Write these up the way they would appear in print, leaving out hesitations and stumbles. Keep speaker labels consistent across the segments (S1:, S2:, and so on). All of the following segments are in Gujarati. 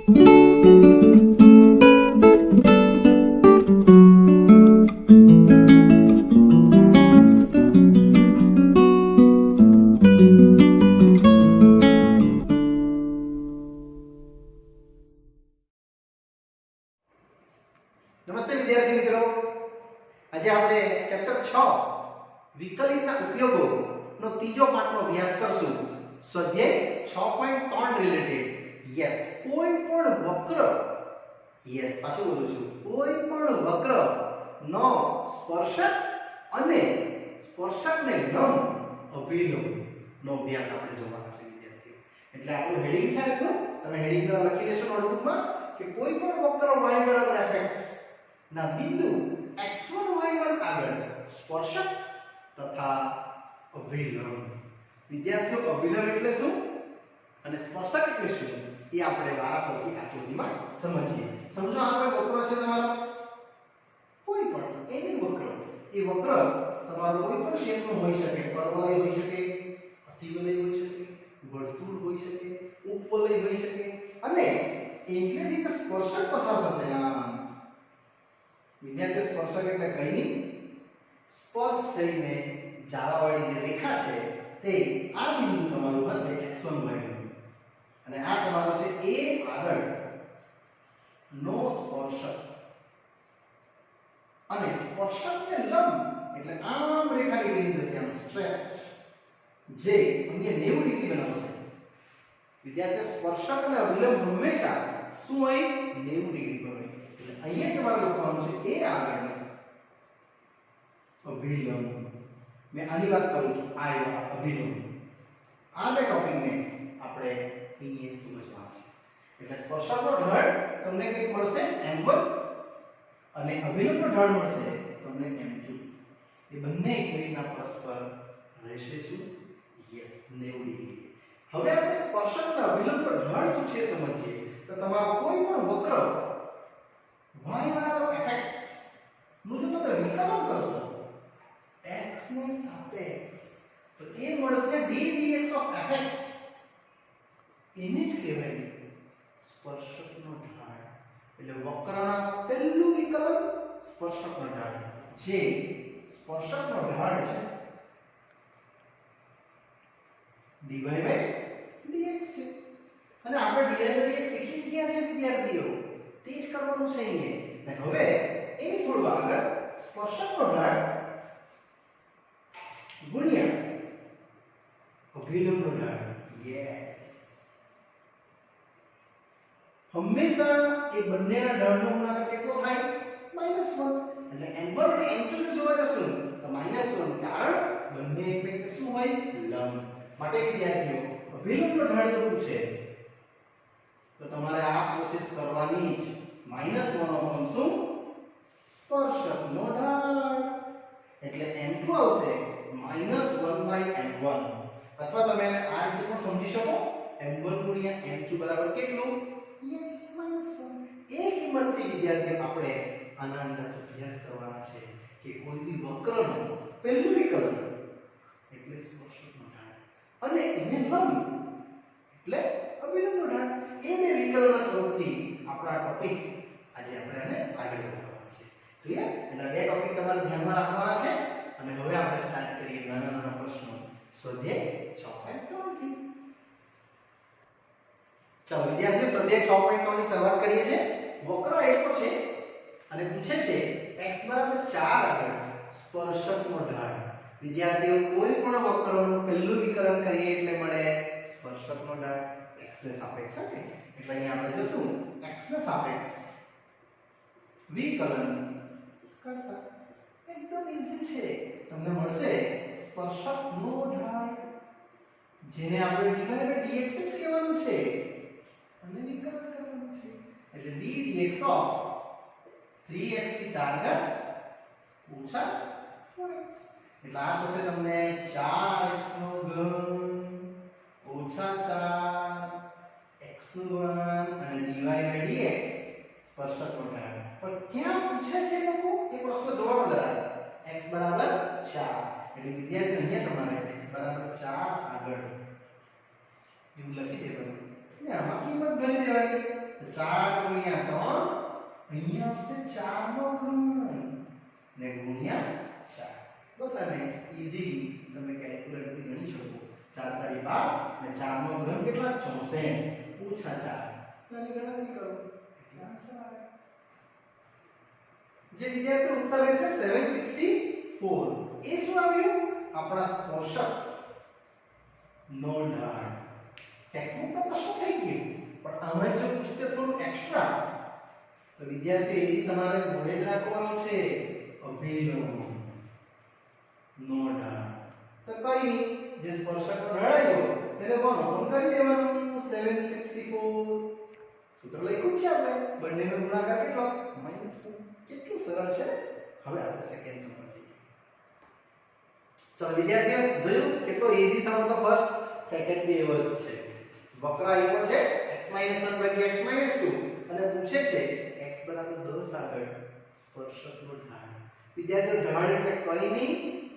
S1: નમસ્તે વિદ્યાર્થી મિત્રો, આજે આપણે ચેપ્ટર 6 વિકલિતના ઉપયોગો નો ત્રીજો પાઠનો અભ્યાસ કરશું. સ્વાધ્યાય 6.3 રિલેટેડ. યસ, કોઈ પણ વક્ર, યસ પાછું બોલું છું, કોઈ પણ વક્ર નો સ્પર્શક અને સ્પર્શકને લંબ અભિલંબ નો અભ્યાસ આપણે જોવાનો છે વિદ્યાર્થીઓ. એટલે આપણું હેડિંગ છે એટલું તમે હેડિંગ પર લખી લેશો નોટબુકમાં કે કોઈ પણ વક્ર y બરાબર fx ના બિંદુ x1 y1 આગળ સ્પર્શક તથા અભિલંબ. વિદ્યાર્થીઓ, અભિલંબ એટલે શું અને સ્પર્શક એટલે શું એ આપણે વારાફરતી આકૃતિમાં સમજીએ. સમજો આ કોઈ વક્ર છે તમારો, કોઈ પણ એની વક્ર, એ વક્ર તમારો કોઈ પણ શેપનો હોઈ શકે, પરવલય હોઈ શકે, અતિવલય હોઈ શકે, વર્તુળ હોઈ શકે, ઉપવલય હોઈ શકે અને એટલેથી કે સ્પર્શક પસાર થશે. આમ વિદ્યાર્થી, સ્પર્શક એટલે કઈ નહીં, સ્પર્શ થઈને જાવાવાળી જે રેખા છે તે આ બિંદુ તમારું હશે x1 y1 અને આ તમારો છે a આગળ નો સ્પર્શક અને સ્પર્શકને લંબ એટલે આમ રેખા નીકળી જશે, આમ સ્ટ્રેટ, જે અહીંયા 90 ડિગ્રી બનાવશે. વિદ્યાર્થી, સ્પર્શક અને અભિલંબ હંમેશા શું હોય, 90 ડિગ્રી પર હોય. એટલે અહીંયા તમારે લખવાનું છે a આગળ અભિલંબ. મેં આની વાત કરું છું, આ અભિલંબ. આ બે ટોપિકને આપણે અહીંયા સમજવાના છે. એટલે સ્પર્શકનો ઢાળ તમને કંઈક મળશે m1 અને અભિલંબનો ઢાળ મળશે તમને m2. એ બંને એકબીજાના પરસ્પર રહેશે શું, યસ, 90 ડિગ્રી. હવે આપણે સ્પર્શક અને અભિલંબનો ઢાળ શું છે સમજીએ. તો તમારો કોઈ પણ વક્ર y બરાબર fx નું જો તમે વિકલન કરશો x ને સાપેક્ષ તો એ મળશે d dx of fx. એને જ કહેવાય સ્પર્શકનો ઢાળ. એટલે વક્રના પહેલું વિકલન સ્પર્શકનો ઢાળ, જે સ્પર્શકનો ઢાળ છે dy by dx છે. અને આપણે dy by dx શીખી જ ગયા છે વિદ્યાર્થીઓ, તે જ કરવાનું છે અહીંયા. અને હવે એની થોડું આગળ સ્પર્શકનો ઢાળ ગુણ્યા અભિલંબનો ઢાળ. યસ, હંમેશા એ બંનેના ઢાળનો ગુણાકાર કેટલો થાય, -1. એટલે m1 અને m2 ને જોવા જશું તો -1, કારણ બંને એકબીજાને શું હોય, લંબ. માટે વિદ્યાર્થીઓ, અભિલંબનો ઢાળ જો પૂછે તો તમારે આ પ્રોસેસ કરવાની જ. -1 શું, સ્પર્શકનો ઢાળ, એટલે m2 આવશે -1/m1. અથવા તમે આ રીતે પણ સમજી શકો, m1 ગુણ્યા m2 બરાબર કેટલું, યસ, -1. એ કિંમતથી વિદ્યાર્થીઓ આપણે આના અંદર અભ્યાસ કરવાના છે કે કોઈ બી વક્રનો પહેલું વિકલન એટલે સ્પર્શકનો ઢાળ અને એને લંબ એટલે અભિલંબનો ઢાળ. એ બે વિકલનના સ્વરૂપથી આપણા ટોપિક આજે આપણે આને આગળ વધારવાના છે. ક્લિયર? એટલે બે ટોપિક તમારે ધ્યાનમાં રાખવાના છે. અને હવે આપણે સ્ટાર્ટ કરીએ નાના નાના પ્રશ્નો સ્વાધ્યાય 6.3 થી. ચાલો વિદ્યાર્થીઓ, સ્વાધ્યાય 6.3 ની શરૂઆત કરીએ છીએ. વક્ર આપ્યો છે અને પૂછે છે x બરાબર 4 આગળ સ્પર્શકનો ઢાળ. વિદ્યાર્થીઓ, કોઈ પણ વક્રનું પહેલું વિકલન કરીએ એટલે મળે સ્પર્શકનો ઢાળ x ને સાપેક્ષ. એટલે અહીંયા આપણે જશું x ને સાપેક્ષ વિકલન કરતા એકદમ ઈઝી છે. તમને મળશે સ્પર્શકનો ઢાળ, જેને આપણે dy by dx જ કહેવાનું છે અને વિકલન કરવાનું છે. એટલે d dx of 3x થી 4 ઓછા 4x. એટલે આ થશે તમને 4x નો ઘન ઓછા 4x નો ઘન અને dy by dx સ્પર્શકનો ઢાળ. પણ ક્યાં પૂછે છે લોકો, એ પ્રશ્ન જોવાનો જરા. x બરાબર 4. એટલે વિદ્યાર્થી અહીંયા તમારે x બરાબર 4 આગળ એવું લખી દેવાનું. ને આમાં કિંમત ભરી દેવાની. તો 4 ગુણ્યા 3 અહીંયા આવશે 4 નો ઘન ને ગુણ્યા 4. બસ આને ઈઝીલી તમે કેલ્ક્યુલેટરથી ગણી શકો. 4 તારી 12 ને 4 નો ઘન કેટલા 64 ઓછા 4 આની ગણતરી કરો એટલે આન્સર આવે. જે વિદ્યાર્થી ઉત્તર રહેશે 764 એ શું આવ્યું આપણા સ્પર્શક નો ઢાળ. ટેક્સ્ટબુકમાં પ્રશ્ન થઈ ગયો પણ આમાં જો પૂછતે થોડું એક્સ્ટ્રા તો વિદ્યાર્થી એ તમારે નોલેજ રાખવાનું છે. અભિલંબ નો ઢાળ તો કઈ નહીં જે સ્પર્શક નો ઢાળ આવ્યો તેને કોણ ઓપન કરી દેવાનું 764 સૂત્ર લખ્યું છે આપણે બંનેનો ગુણાકાર કેટલો -1. કેટલું સરળ છે. હવે આપણે સેકન્ડ સમજીએ. ચલો વિદ્યાર્થીઓ જોયું કેટલો ઈઝી સમ હતો. ફર્સ્ટ સેકન્ડ બે એવો જ છે. વક્ર આપ્યો છે x - 1 / x - 2 અને પૂછે છે x = 10 આગળ સ્પર્શકનો ઢાળ. વિદ્યાર્થીઓ ઢાળ એટલે કઈ નહીં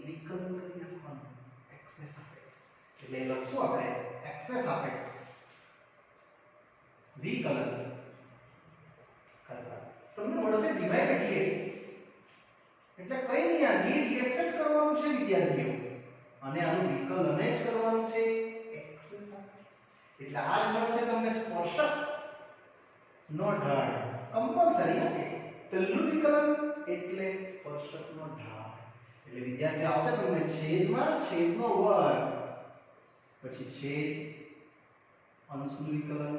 S1: વિકલન કરી નાખવાનું x ને સાપેક્ષ. એટલે લખશું આપણે x ને સાપેક્ષ વિકલન કરવા તમને મળશે dy / dx. એટલે કઈ નહીં આ dx જ કરવાનું છે વિદ્યાર્થીઓ અને આનું વિકલન જ કરવાનું છે x ની સાપેક્ષ. એટલે આ જ મળશે તમને સ્પર્શક નો ઢાળ કમ્પલસરી હે. પહેલું વિકલન એટલે સ્પર્શક નો ઢાળ એટલે વિદ્યાર્થી આવશે તમને છેદમાં છેદનો વર્ગ પછી છેદ અંશનું વિકલન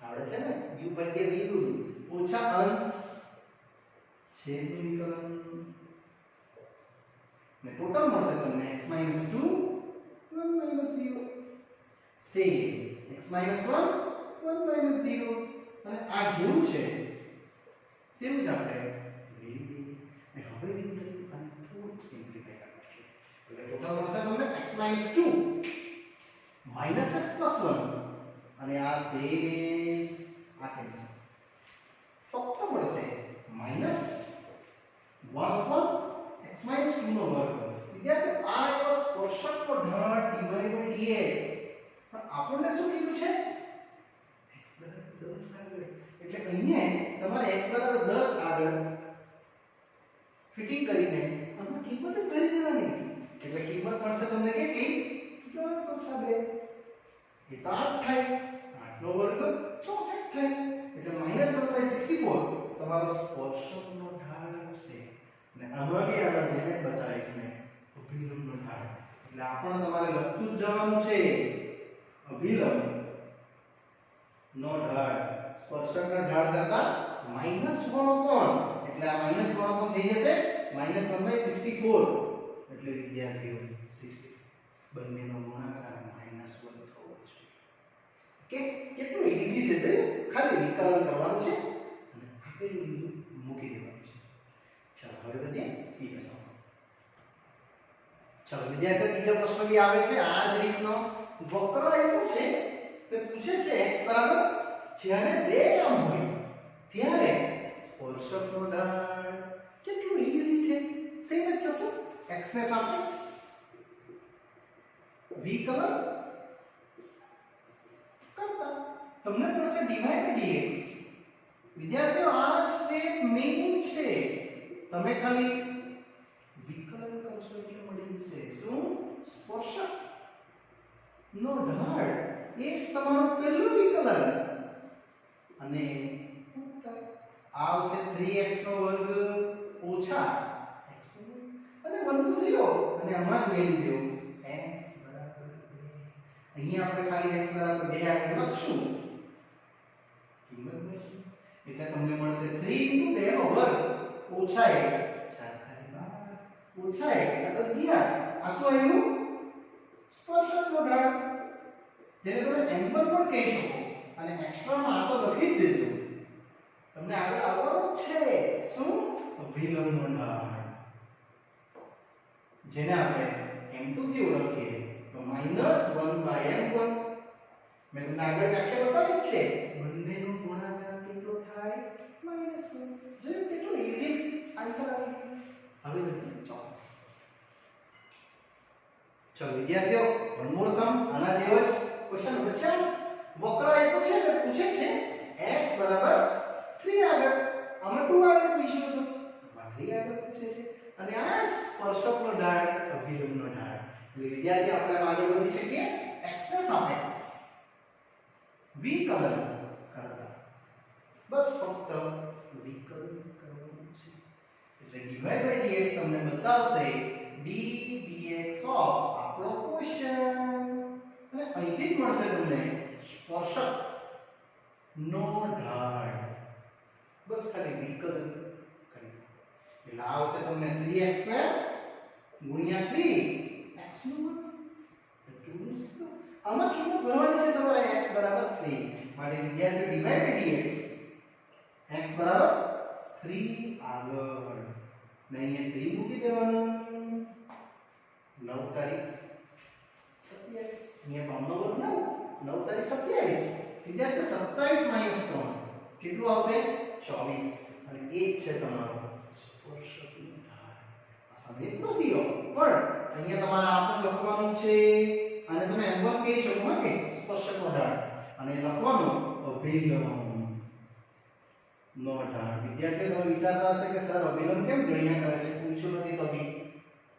S1: આવડે છે ને u ભાગ્યા v નું ઓછા અંશ છેદનું વિકલન ને ટોટલ મળશે તમને x - 2 1 - 0 સેમ x - 1 1 - 0 અને આ જેવું છે તેવું જ આપણે લઈ લઈએ. અને હવે વિદ્યાર્થી આને થોડુંક સિમ્પ્લિફાય કરીએ એટલે ટોટલ મળશે તમને x - 2 - x + 1 અને આ સેમ ઇઝ આ કેન્સલ ફક્ત મળશે -1 x - 2 નો વર્ગ. વિદ્યાર્થી આ એવો સ્પર્શકનો ઢાળ dy / dx પણ આપણને શું કીધું છે x = 10 આગળ. એટલે અહીંયા તમારે x = 10 આગળ ફિટિંગ કરીને આમાં કિંમત જ ભરી દેવાની. એટલે કિંમત મળશે તમને કેટલી 10 - 2 એ તો 8 થાય. 8 નો વર્ગ 64 થાય. એટલે -1/64 તમારો સ્પર્શકનો ઢાળ આવશે. અને આમાં બી આગળ જેને બતાવીશ ને અભિલંબનો ઢાળ એટલે આ પણ તમારે લખતું જ જવાનું છે. અભિલંબ નો ઢાળ સ્પર્શકના ઢાળ કરતા -1 કોણ એટલે આ -1 કોણ થઈ જશે -1/64 એટલે વિદ્યાર્થીઓ 60 બંનેનો ગુણાકાર -1 થવો જોઈએ. કે કેટલું ઈઝી છે તે ખાલી વિકલન કરવાનું છે અને આપેલું બિંદુ મૂકી દેવાનું છે. ચાલો હવે વધીએ ત્રીજા સમ. ચાલો વિદ્યાર્થીઓ ત્રીજો પ્રશ્ન બી આવે છે આ જ રીતનો. વક્ર આપ્યો છે તે પૂછે છે x બરાબર જ્યારે બે આમ હોય ત્યારે સ્પર્શકનો ઢાળ. કેટલું ઈઝી છે. સેમ જ જશે x ને સાપેક્ષ વિકલન કરતા તમને મળશે dy / dx. વિદ્યાર્થીઓ આ સ્ટેપ મેઈન છે. તમે ખાલી વિકલન કરશો એટલે મળી જશે શું સ્પર્શક નો ઢાળ એ જ તમારું પહેલું વિકલન અને ઉત્તર આવશે 3x નો વર્ગ ઓછા x નો વર્ગ અને 1 નું 0 અને આમાં જ મેળવી દેવું x બરાબર 2. અહીંયા આપણે ખાલી x બરાબર 2 આગળ લખશું કિંમત ભરશું એટલે તમને મળશે 3 * 2 નો વર્ગ ઓછા 1 4 ઓછા 1 એટલે 11. આ શું આવ્યું સ્પર્શકનો ઢાળ જેને તમે એંગલ પણ કહી શકો અને એક્સ્ટ્રામાં આ તો લખી જ દેજો. તમને આગળ આવવાનું છે શું અભિલંબનો ઢાળ જેને આપણે m2 થી ઓળખીએ તો -1/m1. મેં તમને આગળ વ્યાખ્યા બતાવી જ છે બંનેનો ગુણાકાર કેટલો થાય -1. જોયું કેટલું ઈઝી આન્સર આવી ગયો. હવે નથી ચોક્કસ. ચલો વિદ્યાર્થીઓ વન મોર સમ આના જેવો જ ક્વેશ્ચન નંબર 4. વક્ર આપ્યો છે ને પૂછે છે x બરાબર 3 આગળ, આમાં 2 આગળ પૂછ્યું હતું, આમાં 3 આગળ પૂછે છે અને આ સ્પર્શકનો ઢાળ અભિલંબનો ઢાળ. એટલે વિદ્યાર્થી આપણે આગળ વધી શકીએ x ના સાપેક્ષ વિકલન કરતા. બસ ફક્ત વિકલન કરવાનું છે. એટલે dy by dx તમને બતાવશે d dx ઓફ આપણો ક્વેશ્ચન અને અહીંથી જ મળશે તમને સ્પર્શક નો ઢાળ. બસ ખાલી વિકલન કરી દો એટલે આવશે તમને 3x² ગુણ્યા 3x નું વર્ગ. એટલું જ. આમાં કિંમત ભરવાની છે તમારે x બરાબર 3 માટે વિદ્યાર્થી dy by dx x બરાબર 3 આગળ ને અહીંયા 3 મૂકી દેવાનું. 9 તારીખ 27 અહીંયા 3 નો વર્ગ 9 9 તારીખ 27 વિદ્યાર્થી 27 માઈનસ 3 કેટલું આવશે 24 અને એ જ છે તમારો સ્પર્શકનો ઢાળ. આ સમીપ નથી પણ અહીંયા તમારે આપણને લખવાનું છે અને તમે એમ પણ કહી શકો કે સ્પર્શકનો ઢાળ અને લખવાનું અભિલંબ નો ઢાળ. વિદ્યાર્થીઓ તમે વિચારતા હશે કે સર અભિલંબ કેમ ગણ્યા કરે છે, પૂછ્યું નથી તો બી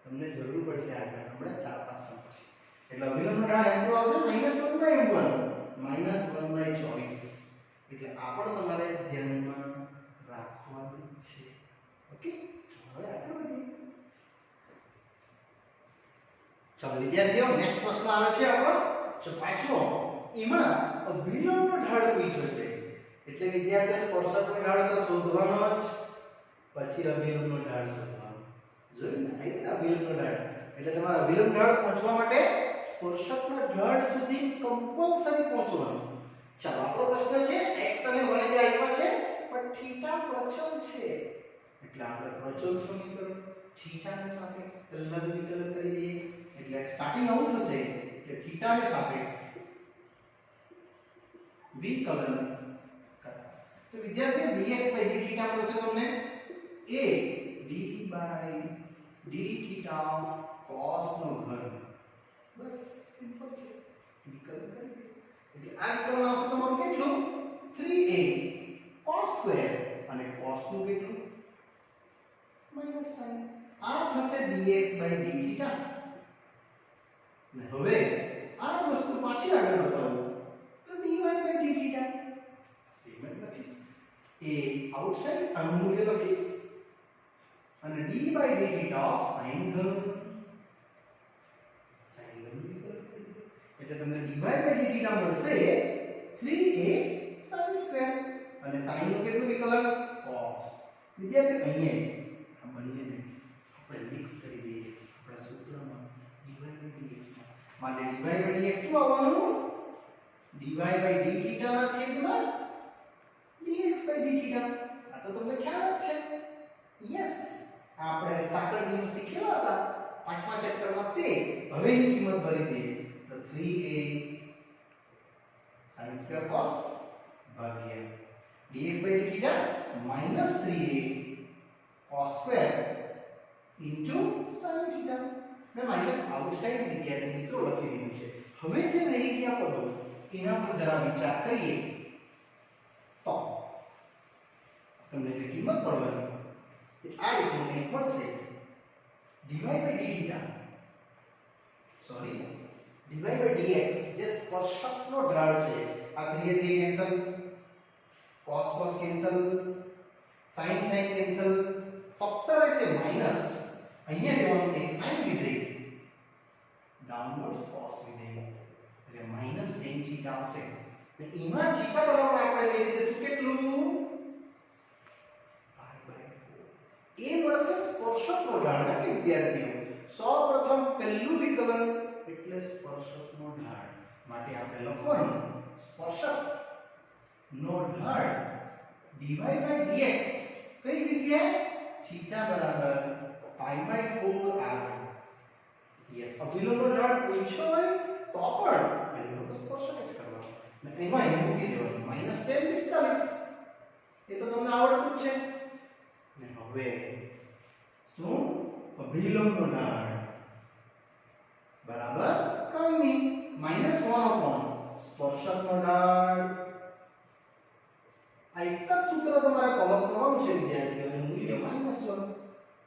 S1: તમને જરૂર પડશે આગળ આપણે 4-5 સમજ. એટલે અભિલંબનો ઢાળ એટલું આવશે -1/m1 -1/24. એટલે આ પણ તમારે ધ્યાનમાં રાખવાનું છે. ઓકે હવે આગળ વધીએ. ચાલો વિદ્યાર્થીઓ નેક્સ્ટ પ્રશ્ન આવે છે આપણો 5મો. એમાં અભિલંબનો ઢાળ પૂછ્યો છે એટલે વિદ્યાર્થીઓ સ્પર્શકનો ઢાળ તો શોધવાનો જ, પછી અભિલંબનો ઢાળ શોધવાનો. જોયું ને એટલે અભિલંબનો ઢાળ એટલે તમારે અભિલંબ ઢાળ પહોંચવા માટે સ્પર્શકના ઢાળ સુધી કમ્પલસરી પહોંચવાનું. ચાલો આપણો પ્રશ્ન છે x અને y જે આપ્યા છે પણ થીટા પ્રચલ છે એટલે આપણે પ્રચલ સમીકરણ થીટા ને સાપેક્ષ પહેલા વિકલન કરી દઈએ. એટલે સ્ટાર્ટિંગ આવું થશે કે થીટા ને સાપેક્ષ વિકલન કરતા. તો વિદ્યાર્થીઓ dx by d થીટા મળશે તમને a d by d theta cos નો ઘન. બસ સિમ્પલ છે વિકલન કરી દે. એટલે આ વિકલન આવશે તમારું કેટલું 3a cos સ્ક્વેર અને cos નું કેટલું -sin. આ થશે dx by d થીટા. ને હવે આ વસ્તુ પાછી આગળ બતાવું તો dy by d theta same જ લખીશ. a આઉટસાઇડ આનું મૂલ્ય લખીશ અને d by d theta of sin ઘન. sin ઘન વિકલન કરી દો એટલે તમને dy by d થીટા મળશે 3a sin સ્ક્વેર અને sin નું કેટલું વિકલન cos. વિદ્યાર્થી અહીંયા આ બંનેને આપણે મિક્સ કરી દઈએ આપણા સૂત્રમાં dy by dx માટે dy by dx શું આવવાનું dy by d થીટા ના છેદમાં dx by d થીટા. આ તો તમને ખ્યાલ જ છે. યસ આપણે સાંકળ નિયમ શીખેલા હતા 5મા ચેપ્ટરમાં તે હવે એની કિંમત ભરી દઈએ તો 3a sin સ્ક્વેર cos ભાગ્યા dx by d theta -3a cos square into sin theta. મેં માઈનસ આઉટસાઇડ વિદ્યાર્થી મિત્રો લખી દીધું છે. હવે જે રહી ગયા પદો એના પર જરા વિચાર કરીએ તો તમને જે કિંમત મળવાની એ આ રીતનું કંઈક મળશે dy by d theta sorry dy by dx જે સ્પર્શકનો ઢાળ છે. આ 3 3 cancel, cos cos cancel, sin sin cancel, ફક્ત રહેશે માઈનસ. અહીંયા લેવાનું એક sin વિધેય ડાઉનવર્ડ cos વિધેય એટલે માઈનસ tan થીટા આવશે. એટલે એમાં થીટા બરાબર આપણે લઈ લઈશું કેટલું pi/4. એ મળશે સ્પર્શકનો ઢાળ. કે વિદ્યાર્થીઓ સૌપ્રથમ પહેલું વિકલન એટલે સ્પર્શકનો ઢાળ માટે આપણે લખવાનું સ્પર્શકનો ઢાળ dy by dx કઈ જગ્યાએ થીટા બરાબર pi/4 આગળ. યસ અભિલંબનો ઢાળ પૂછ્યો હોય તો પણ પહેલો તો સ્પર્શક જ કરવાનો અને એમાં એ મૂકી દેવાનું -tan 45. એ તો તમને આવડતું જ છે ને. હવે શું અભિલંબનો ઢાળ બરાબર કંઈ નહીં -1 સ્પર્શકનો ઢાળ છે વિદ્યાર્થીઓ અને મૂલ્ય -1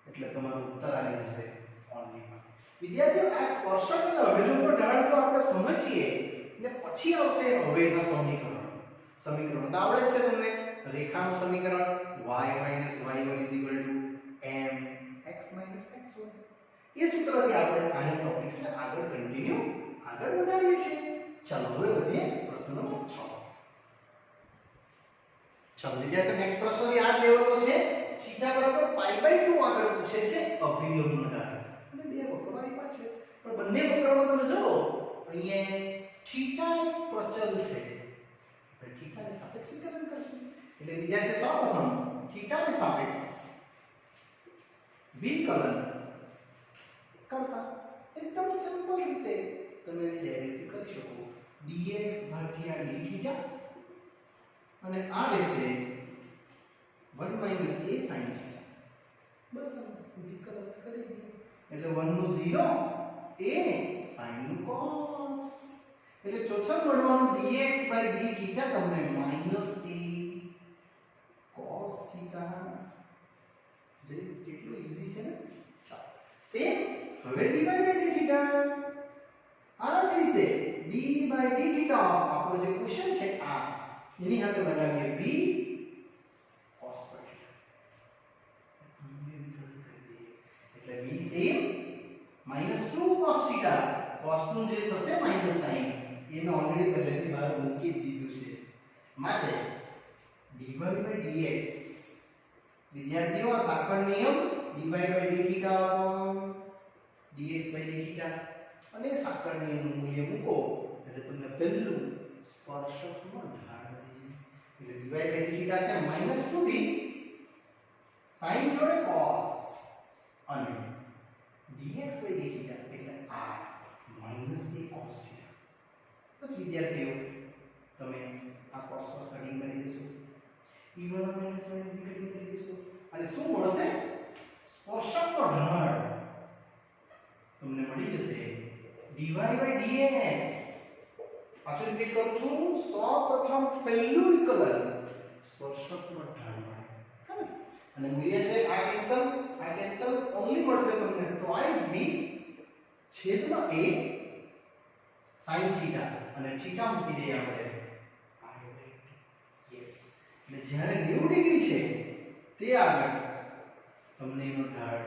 S1: એટલે તમારું ઉત્તર આવી જશે ઓનલી 1. વિદ્યાર્થીઓ આ સ્પર્શક અને અભિલંબનો ઢાળ જો આપણે સમજીએ ને પછી આવશે અભેદના સમીકરણ. સમીકરણ તો આવડે જ છે તમને. રેખાનું સમીકરણ y - y1 mx - x1. એ સૂત્રથી આપણે આની ટોપિક્સને આગળ કન્ટિન્યુ આગળ વધારીએ છીએ. ચાલો હવે વધીએ પ્રશ્ન નંબર 6. ચાલો વિદ્યાર્થીઓ નેક્સ્ટ પ્રશ્ન યાદ લેવાનો છે. θ બરાબર π/2 આગળ પૂછે છે અભિલંબનો ઢાળ અને બે વક્રો આપ્યા છે. પણ બંને વક્રોમાં તમે જો અહીંયા θ એક પ્રચલ છે. આપણે θ ને સાપેક્ષ વિકલન કરશું. એટલે વિદ્યાર્થી સૌપ્રથમ θ ને સાપેક્ષ વિકલન કરતા એકદમ સિમ્પલ રીતે તમે ડાયરેક્ટ કરી શકો. dx ભાગ્યા dθ અને આ રહેશે 1 - a sin θ. બસ વિકલન કરી દો એટલે 1 નું 0 a sin નું cos એટલે ચોથા મળવાનું dx dθ તમને -a cos θ. જે કેટલું ઈઝી છે ને. ચાલો સેમ હવે dy dθ આ જ રીતે dy dθ આપણો જે ક્વેશ્ચન છે આ એની સાથે લગાવીએ b cos θ. એટલે b સેમ -2 cos θ. cos નું જે થશે માઈનસ સાઈન એ મેં ઓલરેડી પહેલેથી બહાર મૂકી દીધું છે. માં છે dy dx. વિદ્યાર્થીઓ આ સાંકળ નિયમ dy dθ dx dθ અને સાંકળ નિયમનું મૂલ્ય મૂકો એટલે તમને પહેલું સ્પર્શકનો ઢાળ મળી જાય. એટલે dy dθ છે -2b sin જોડે cos અને dx dθ એટલે આ -a cos θ. બસ વિદ્યાર્થીઓ તમે આ cos કટિંગ કરી દેશો. e1 - -b કટિંગ કરી દેશો અને શું મળશે? સ્પર્શકનો ઢાળ તમને મળી જશે dy dx. પાછું રિપીટ કરું છું. સૌપ્રથમ પહેલું વિકલન સ્પર્શકનો ઢાળ મળે બરાબર અને મૂલ્ય છે આ કેન્સલ ઓન્લી મળશે તમને twice b છેદમાં a sin θ અને θ મૂકી દઈએ આપણે યસ. એટલે જ્યારે 90 ડિગ્રી છે તે આગળ તમને એનો ઢાળ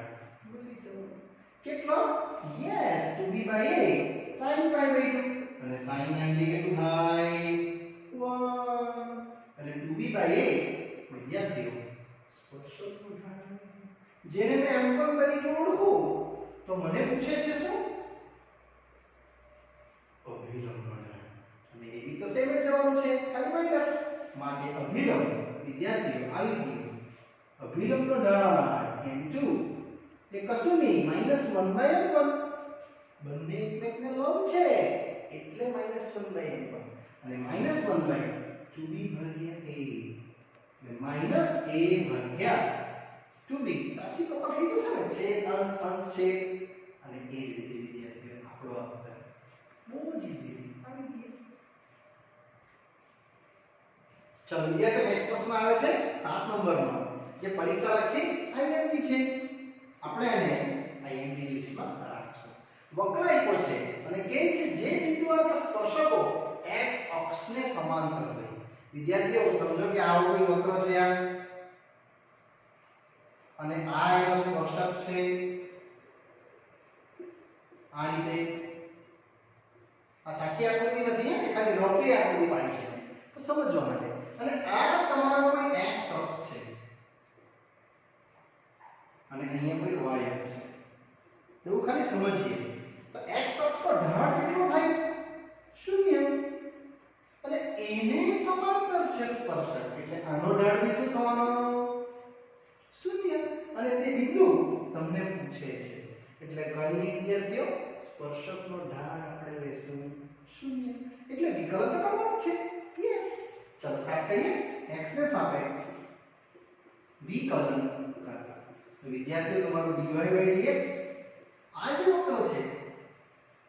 S1: મળી જવાનો કેટલો? યસ 2b a sin π/2 અને sin ના ઇન્ડિકેટ થાય 1 એટલે 2b a વિદ્યાર્થીઓ સ્પર્શકનો ઢાળ. જેને મેં m1 તરીકે ઓળખું તો મને પૂછે છે શું? અભિલંબનો ઢાળ. અને એ બી તો સેમ જ જવાનું છે ખાલી માઈનસ માટે અભિલંબ વિદ્યાર્થીઓ આવી ગયું. અભિલંબનો ઢાળ m2 એ કશું નહીં -1/m1. બંને એકમેકને લંબ છે એટલે -1/m1 અને -1/2b ભાગ્યા a એટલે -a/2b. રાશિ તો થઈ જશે ને. છે અંશ છે અને એ જ રીતે વિદ્યાર્થીઓ આપણો ઉત્તર બહુ જ ઈઝી આવી ગયો. ચાલો વિદ્યાર્થીઓ નેક્સ્ટ પ્રશ્ન આવે છે 7 નંબરનો જે પરીક્ષા લક્ષી IMP છે. આપણે એને IMP લિસ્ટમાં રાખશું. વક્ર આપ્યો છે અને કે છે જે બિંદુ આગળ સ્પર્શકો x અક્ષને સમાંતર હોય. વિદ્યાર્થીઓ સમજો કે આવો કોઈ વક્ર છે આ અને આ એનો સ્પર્શક છે આ રીતે. આ સાચી આકૃતિ નથી હે, ખાલી રફલી આકૃતિ પાડી છે તો સમજવા માટે. અને આ તમારો કોઈ x અક્ષ છે અને અહીંયા કોઈ y અક્ષ છે એવું ખાલી સમજીએ તો x અક્ષ પર ઢાળ કેટલો થાય? 0 અને એને સમાંતર છે સ્પર્શક એટલે આનો ઢાળ બી શું થવાનો? 0 અને તે બિંદુ તમને પૂછે છે એટલે કઈ વિદ્યાર્થીઓ સ્પર્શકનો ઢાળ આપણે લેશું 0 એટલે વિકલન તો કરવાનું છે. યસ ચલો સ્ટાર્ટ કરીએ. x ને સાપેક્ષ વિકલન કરતા તો વિદ્યાર્થીઓ તમારું dy dx આ જે વક્ર છે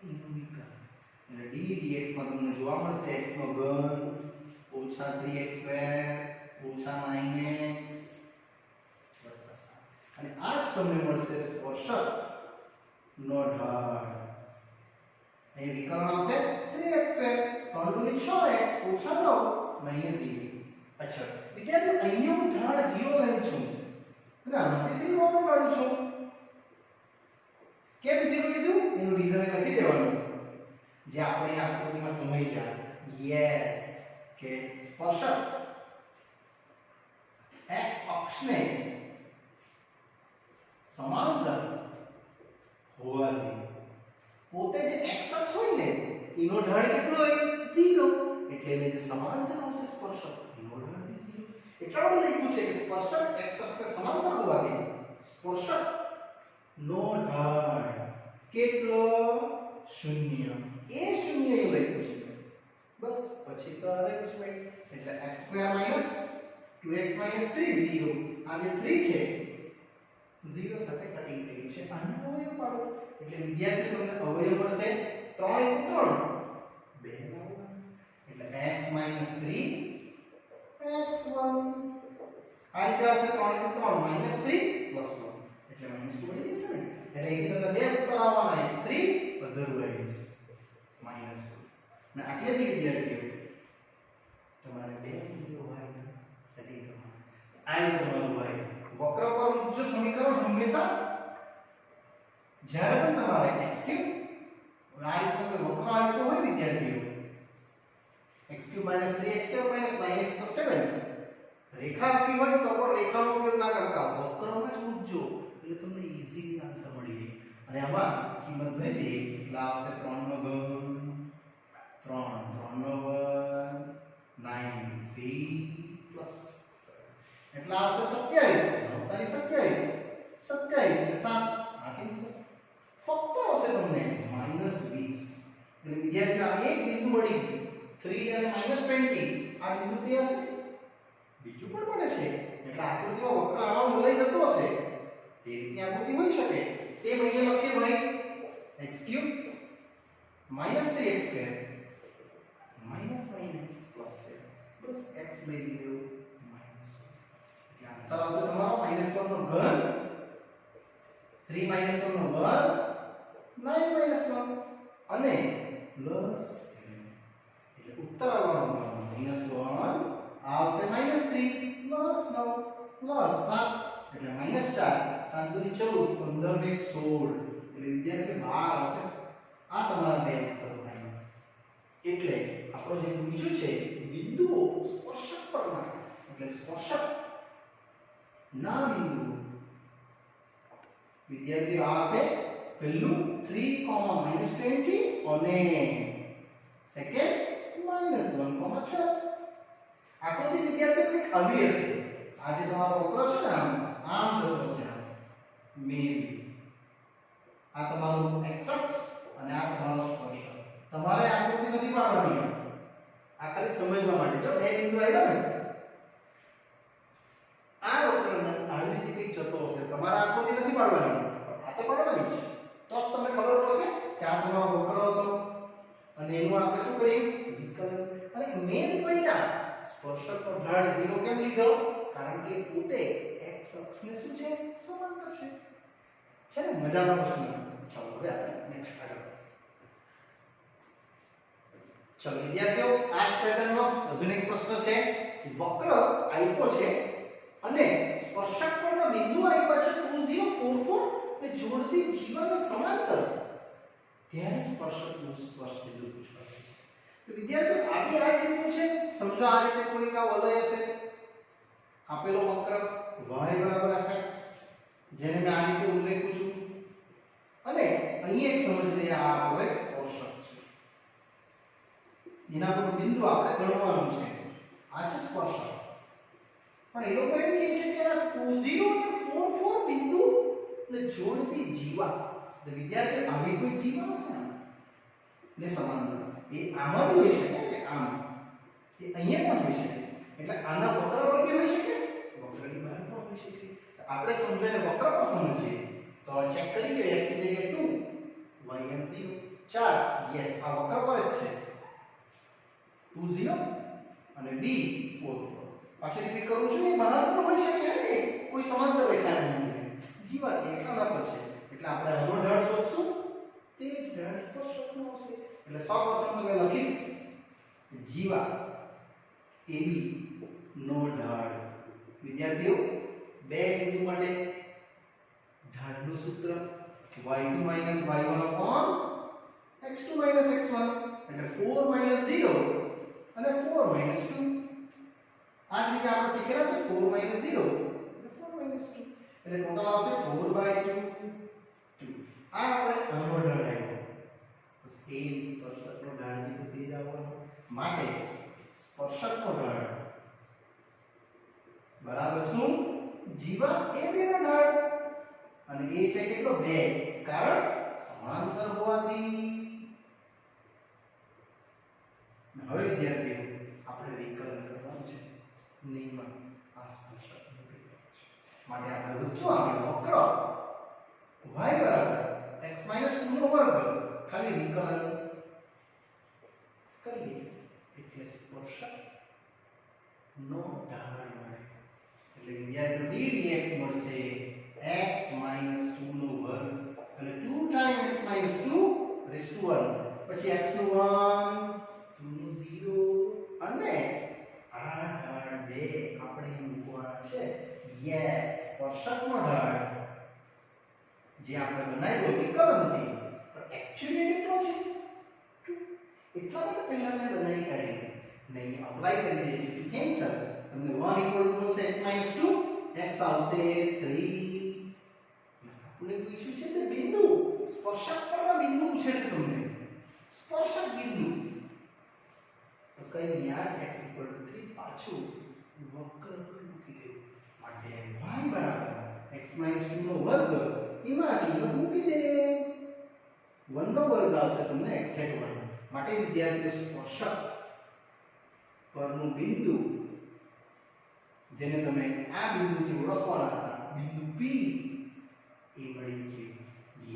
S1: એનું વિકલન એટલે d dx માં તમને જોવા મળશે x નો ઘન -3x² -9x આ જ તમને મળશે સ્પર્શક નો ઢાળ. અહીં વિકલન આવશે 3x2 3 * 6x - 9 -0. અચ્છા વિદ્યાર્થીઓ અહીંયા હું ઢાળ 0 લઉં છું અને આમાંથી 3 કોમન કાઢું છું. કેમ 0 લીધું એનું રીઝન લખી દેવાનું જે આપણે આ આકૃતિમાં સમજ્યા. યસ કે સ્પર્શક x અક્ષને સમાંતર હોવાથી પોતે જે x અક્ષ હોય ને એનો ઢાળ કેટલો હોય 0 એટલે એને જે સમાંતર હશે સ્પર્શક એનો ઢાળ 0. એટલા માટે લખ્યું છે કે સ્પર્શક x અક્ષને સમાંતર હોવાથી સ્પર્શક નો ઢાળ કેટલો 0 એ 0 એ લખ્યું છે. બસ પછી તો અરેન્જમેન્ટ એટલે x2 - 2x - 3 0. આ જે 3 છે 0 સાથે કટિંગ કર્યું છે. આને અવયવ પાડો એટલે વિદ્યાર્થી તમને અવયવ મળશે 3 * 3 2 લાવવા એટલે x - 3 x1. આ રીતે આવશે 3 * 3 -3 + 1 એટલે -2 બની જશે ને. એટલે અહીંથી તમને બે ઉત્તર આવવાના 3 અધરવાઇઝ -2. ને આટલેથી વિદ્યાર્થીઓ તમારે બે બિંદુઓ y ના સેટિંગ કરવાના. આ તમારું y વક્ર પરનું જો સમીકરણ હંમેશા જ્યારે પણ તમારે x3 આ રીતનો કોઈ વક્ર આપ્યો હોય વિદ્યાર્થીઓ x3 - 3x2 - -7 રેખા આપી હોય તો પણ રેખાનો ઉપયોગ ના કરતા વક્રમાં જ મૂકજો એટલે તમને ઈઝીલી આન્સર મળી જાય. અને આમાં કિંમત ભરી દે એટલે આવશે 3 નો ઘન 3 3 નો વર્ગ 9 2 પ્લસ એટલે આવશે 27 27 એટલે 7 આ કેન્સલ ફક્ત આવશે તમને -20. એટલે વિદ્યાર્થીઓ આ એક બિંદુ મળી ગયું 3 અને -20 આ બિંદુ તે હશે. બીજું પણ મળે છે એટલે આકૃતિમાં વક્ર આવા બોલાઈ જતો હશે તે રીતની આકૃતિ હોઈ શકે. સેમ અહીંયા લખીએ ભાઈ x3 - 3x2 - 9x + 7 બસ x લઈ લીધો -1 એટલે આન્સર આવશે તમારો -1 નો ઘન 3 - 1 નો વર્ગ 9 - 1 અને પ્લસ એટલે ઉત્તર આવવાનો -1 આવશે -3 + 9 + 7 એટલે -4 7 * 2 = 14 15 * 16 એટલે વિદ્યાર્થી 12 આવશે. આ તમારા બે ઉત્તર થાય. એટલે આપણો જે બીજું છે બિંદુઓ સ્પર્શક પરના એટલે સ્પર્શક ના બિંદુઓ વિદ્યાર્થીઓ આ છે પહેલું 3, -20 અને સેકન્ડ -1, 12. આકૃતિ વિદ્યાર્થીઓ કંઈક આવી હશે. આ જે તમારો વક્ર છે ને આમ જતો છે મે આ તમારું x અક્ષ અને આ તમારો સ્પર્શક. તમારે આકૃતિ નથી પાડવાની આ ખાલી સમજવા માટે. જો બે બિંદુ આવ્યા ને આ વક્રને આવી રીતે કંઈક જતો હશે તમારે આકૃતિ નથી પાડવાની આ તો પાડવાની છે તો જ તમને ખબર પડશે કે આ તમારો વક્ર હતો અને એનું આપણે શું કર્યું વિકલન. અને મેઈન પોઈન્ટ આ સ્પર્શકનો ઢાળ 0 કેમ લીધો કારણ કે પોતે x અક્ષને શું છે સમાંતર છે. છે ને મજાનો પ્રશ્ન. ચાલો હવે આપણે નેક્સ્ટ આગળ. ચલો વિદ્યાર્થીઓ આ જ પેટર્નનો હજુ એક પ્રશ્ન છે. વક્ર આપ્યો છે અને સ્પર્શક પરનો બિંદુ આપ્યા છે 2044 ને જોડતી જીવાને સમાંતર ત્યારે સ્પર્શકનું સ્પર્શ બિંદુ પૂછવામાં છે. તો વિદ્યાર્થીઓ આવી આ રીતનું છે. સમજો આ રીતે કોઈ કા વલય હશે આપેલો વક્ર y = fx જેને મેં આ રીતે ઉલ્લેખું છું અને અહીં એક સમજ લઈએ આ આપણો એક સ્પર્શક છે એના પર બિંદુ આપણે ગણવાનું છે. આ છે સ્પર્શક. પણ એ લોકો એમ કહે છે કે આ 20 અને 44 બિંદુ ને જોડતી જીવા તો વિદ્યાર્થી આવી કોઈ જીવા હશે ને સમાંતર એ આમાં બી હોઈ શકે કે આમ એ અહીંયા પણ હોઈ શકે. એટલે આના વક્ર પર બી હોઈ શકે વક્રની બહાર પણ હોઈ શકે. આપણે સમજાઈને વક્ર પર સમજીએ તો ચેક કરી કે x = 2 y = 0 4 યસ આ વક્ર પર જ છે 20 અને b 44. પાછળ રિપીટ કરું છું એ બહાર પણ હોઈ શકે કે કોઈ સમાંતર રેખા નથી જીવા એટલા પર છે એટલે આપણે આનો ઢાળ શોધશું તે જ ઢાળ સ્પર્શકનો આવશે એટલે સૌપ્રથમ તમે લખીશ જીવા એબી નો ઢાળ વિદ્યાર્થીઓ બે બિંદુ માટે ઢાળનું સૂત્ર y2 - y1 upon x2 - x1 એટલે 4 - 0 અને 4 - 2 આ જ રીતે આપણે શીખેલા છે 4 - 0 એટલે 4 - 2 એટલે ટોટલ આવશે 4/2 આ આપણે આનો ઢાળ આવ્યો તો સેમ સ્પર્શકનો ઢાળ બી તે જ આવવાનો માટે સ્પર્શકનો ઢાળ બરાબર શું જીવા AB નો ઢાળ અને એ છે કેટલો 2 કારણ સમાંતર હોવાથી હવે વિદ્યાર્થીઓ આપણે વિકલન કરવાનું છે નિયમન આ સ્પર્શક મૂકી દેવાનું છે માટે આપણે વધશું આગળ વક્ર y બરાબર x - 2 નો વર્ગ ખાલી વિકલન કરીએ એટલે સ્પર્શક નો ઢાળ મળે એટલે વિદ્યાર્થીઓ d dx મળશે x - 2 નો વર્ગ એટલે 2 ટાઈમ x - 2 રેઝ ટુ 1 પછી x નું 1 2 નું 0 અને આ ઢાળ 2 આપણે મૂકવાના છે યસ સ્પર્શકનો ઢાળ જે આપણે બનાવ્યો વિકલનથી પણ એક્ચ્યુઅલી કેટલો છે 2 એટલા માટે પહેલા મેં બનાવી કાઢી નહીં અપ્લાય કરી દઈએ કેન્સલ તમને 1 = બનશે x - 2 x આવશે 3 આપણે પૂછ્યું છે તે બિંદુ સ્પર્શક પરના બિંદુ પૂછે છે તમને સ્પર્શક બિંદુ તો કઈ નહીં આ x = 3 પાછું વક્ર પર મૂકી દેવું માટે y બરાબર x - 2 નો વર્ગ એમાં કિંમત મૂકી દે 1 નો વર્ગ આવશે તમને એક્ઝેક્ટ 1 માટે વિદ્યાર્થીઓ સ્પર્શક પરનું બિંદુ જેને તમે આ બિંદુથી ઓળખવાના હતા બિંદુ P એ મળી ગયું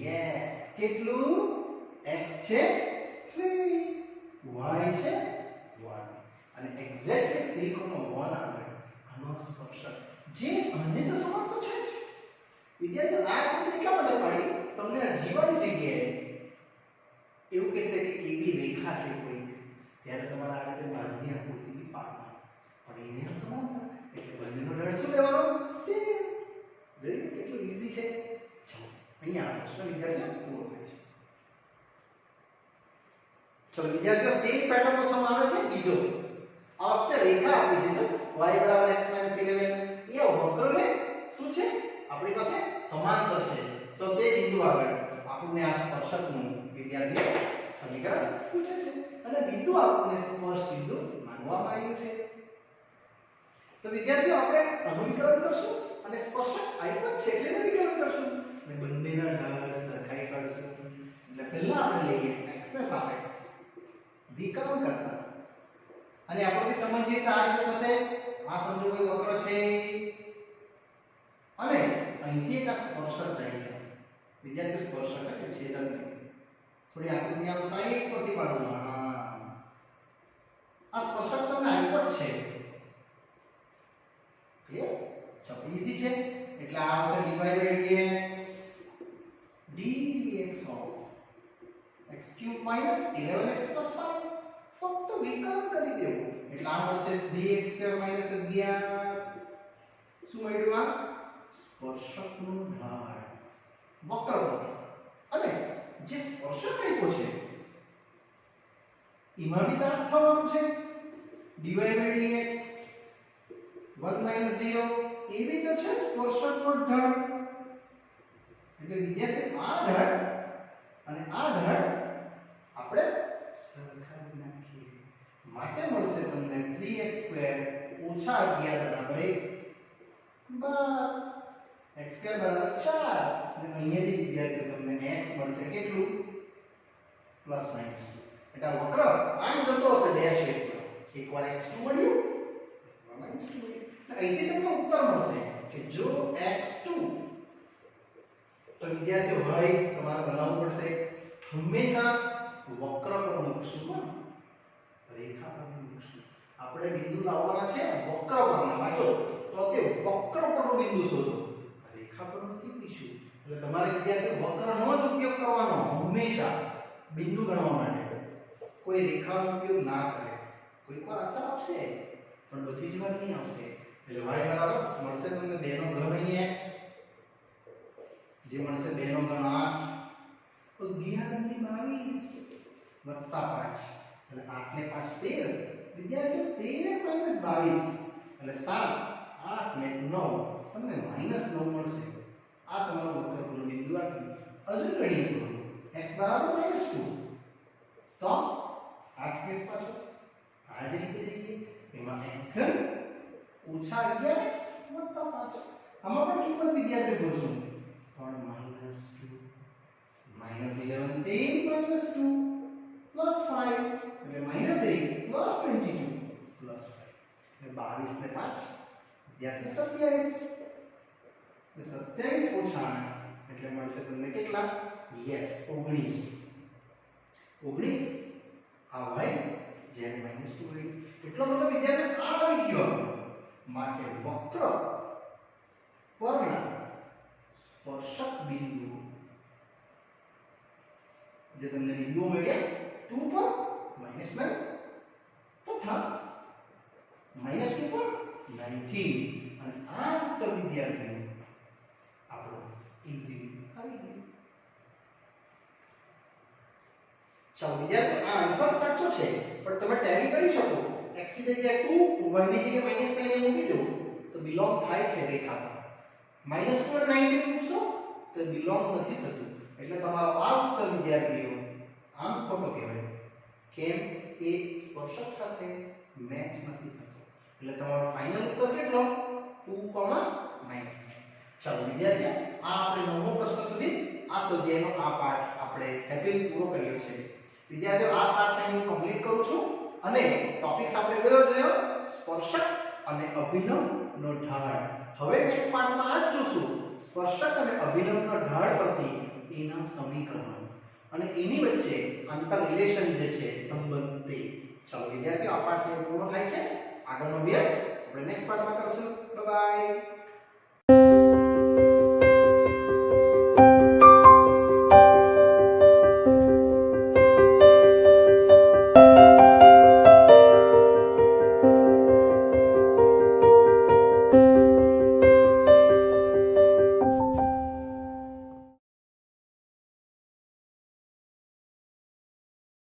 S1: યસ કેટલું x છે 3 y છે 1 અને એક્ઝેક્ટલી 3,1 આવે આનો સ્પર્શક જે આને તો સમાન તો છે જ વિદ્યાર્થીઓ આ આકૃતિ એટલા માટે પાડી તમને આ જીવાની જગ્યાએ એવું કહેશે કે એવી રેખા છે કોઈ ત્યારે તમારે આ રીતે બાજુની આકૃતિ બી પાડવાની પણ એને સમાનતા એટલે બંનેનો ઢાળ શું લેવાનો સેમ જોઈ કેટલું ઈઝી છે ચલો અહીંયા પ્રશ્ન વિદ્યાર્થીઓ પૂરો થાય છે ચલો વિદ્યાર્થીઓ સેમ પેટર્નનો સમ આવે છે બીજો આ વખતે રેખા આપી છે જો y = x - 11 એ વક્રને શું છે આપણી પાસે સમાંતર છે તો તે બિંદુ આગળ આપણને આ સ્પર્શકનું વિદ્યાર્થીઓ સમીકરણ પૂછે છે અને બિંદુ આપણને સ્પર્શ બિંદુ માનવામાં આવ્યું છે તો વિદ્યાર્થીઓ આપણે અનુકરણ કરશું અને સ્પર્શક આઈ પણ છે એટલે વિકલન કરશું અને બંનેના ઢાળ સરખાઈ કાઢશું એટલે પહેલા આપણે લઈએ x ને સાપેક્ષ વિકલન કરતા અને આપણે સમજીએ તો આ રીતે થશે આ સમજો કોઈ વક્ર છે અને અહીંથી એક સ્પર્શક જાય છે વિદ્યાર્થી સ્પર્શક એટલે છેદક નહીં થોડી આકૃતિ આમ સાઈડ પરથી પાડું આ સ્પર્શક તમને આઈ પર છે ક્લિયર ચલો ઈઝી છે એટલે આ આવશે dy/dx dx of x³ - 11x + 5 ફક્ત વિકલન કરી દેવું એટલે આ મળશે 3x² - 11 શું મળ્યું આ સ્પર્શકનું ઢાળ વક્ર પર અને જે સ્પર્શક આપ્યો છે એમાં બી દાંત થવાનું છે dy/dx 1 - 0 એવી તો છે સ્પર્શકનો ઢાળ એટલે વિદ્યાર્થી આ ઢાળ અને આ ઢાળ આપણે સરખાવી નાખીએ માટે મળશે તમને 3x² - 11 = 12 x² = 4 અને અહીંયાથી વિદ્યાર્થીઓ તમને x મળશે કેટલું +- 2 એટલે આ વક્ર આમ જતો હશે ડેશ એકવાર x2 મળ્યું એકવાર -2 અહીંથી તમને ઉત્તર મળશે કે જો x2 તો વિદ્યાર્થીઓ ભાઈ તમારે બનાવવું પડશે હંમેશા વક્ર પર મૂકશું રેખા પર મૂકશું આપણે બિંદુ લાવવાના છે વક્ર પર વાંચો તો તે વક્ર પરનું બિંદુ શોધો રેખા પર નથી મૂકીશું. એટલે તમારે વિદ્યાર્થીઓ વક્રનો જ ઉપયોગ કરવાનો હંમેશા બિંદુ ગણવા માટે. કોઈ રેખાનો ઉપયોગ ના કરે. કોઈ આન્સર આપશે પણ બધી જ વાર નહીં આવશે. એટલે y બરાબર મળશે તમને 2 નો ઘન અહીં x જે મળશે 2 નો ઘન 8 11 ને 22 વત્તા 5 એટલે 8 ને 5 13 વિદ્યાર્થીઓ 13 - 22 એટલે 7 8 ને 9 તમને -9 મળશે. આ તમારો વક્રનો બિંદુ આપ્યું. હજુ ગણીએ તો x બરાબર -2 તો આ જ કેસ પાછો આ જ રીતે જઈએ એમાં x ઘન ઓછા 11x વત્તા 5 આમાં પણ કિંમત વિદ્યાર્થી ભરશું પણ -2 -11 same -2 plus 5 એટલે -8 plus 22 plus 5 એટલે 22 ને 5 વિદ્યાર્થી 27 એટલે 27 ઓછા 8 એટલે મળશે તમને કેટલા યસ 19 આ હોય જ્યારે -2 હોય એટલો મતલબ વિદ્યાર્થી આ આવી ગયો માટે વક્ર પરના સ્પર્શક બિંદુ જે તમને બિંદુઓ મળ્યા 2 પર -9 તથા -2 પર 19 અને આ ઉત્તર વિદ્યાર્થીઓ આપણો ઈઝી આવી ગયો. ચાલો વિદ્યાર્થીઓ આ આન્સર સાચો છે પણ તમે ટેલી કરી શકો x ની જગ્યાએ 2 y ની જગ્યાએ -9 મૂકી દો તો બિલોંગ થાય છે રેખા પર. -2 અને 19 મૂકશો તો બિલોંગ નથી થતું. એટલે તમારો આ ઉત્તર વિદ્યાર્થીઓ આમ ખોટો કહેવાય. કેમ એ સ્પર્શક સાથે મેચ નથી થતો. એટલે તમારો ફાઇનલ ઉત્તર કેટલો 2, -9. ચાલો વિદ્યાર્થીઓ આ આપણે નવમો પ્રશ્ન સુધી આ સ્વાધ્યાયનો આ પાઠ આપણે હેપીલી પૂરો કર્યો છે. વિદ્યાર્થીઓ આ પાઠ હું કમ્પ્લીટ કરું છું અને ટોપિક્સ આપણે કયો જોયો સ્પર્શક અને અભિલંબનો ઢાળ. હવે નેક્સ્ટ પાર્ટમાં આ જ જોશું સ્પર્શક અને અભિલંબનો ઢાળ પરથી એના સમીકરણો અને એની વચ્ચે આંતર રિલેશન જે છે સંબંધ તે. ચાલો વિદ્યાર્થીઓ આ પાઠ છે પૂર્ણ થાય છે. આગળનો અભ્યાસ આપણે નેક્સ્ટ પાર્ટમાં કરશું. Bye bye.